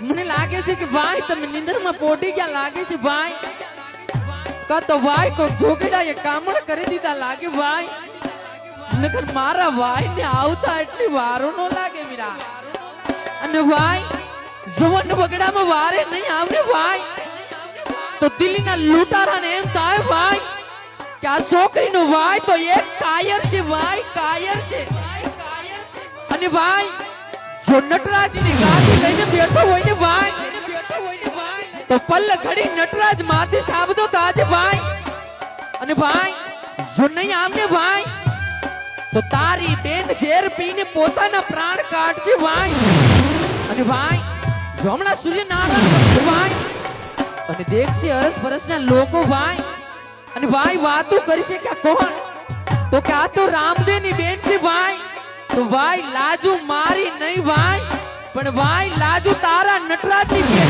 મને લાગે છે કે ભાઈ તમે નિંદરમાં પોટી ગયા લાગે છે ભાઈ કા તો ભાઈ કો જોગડા એ કામણ કરી દીધા લાગે ભાઈ નકર મારા ભાઈ ને આવતા એટલી વારો નો લાગે મીરા અને ભાઈ જવન બગડામાં વારે નહીં આવને ભાઈ તો દિલ્હીના લૂંટારાને એમ થાય ભાઈ કે આ છોકરીનો ભાઈ તો એક કાયર છે ભાઈ કાયર છે અને ભાઈ જો નટરાજની ગાદી લઈને બેઠો હોય ને ભાઈ તો પલ્લ ઘડી નટરાજ માથે સાબદો તાજ ભાઈ અને ભાઈ જો નહીં આમને ભાઈ તો તારી બેન ઝેર પીને પોતાના પ્રાણ કાઢશે ભાઈ અને ભાઈ જો હમણાં સૂર્યનારાયણ ભાઈ અને દેખશે અરસ પરસના લોકો ભાઈ અને ભાઈ વાતો કરશે કે કોણ તો કે આ તો રામદેવની બેન છે ભાઈ તો ભાઈ લાજુ મારી નહીં ભાઈ પણ ભાઈ લાજુ તારા નટરાજની બેન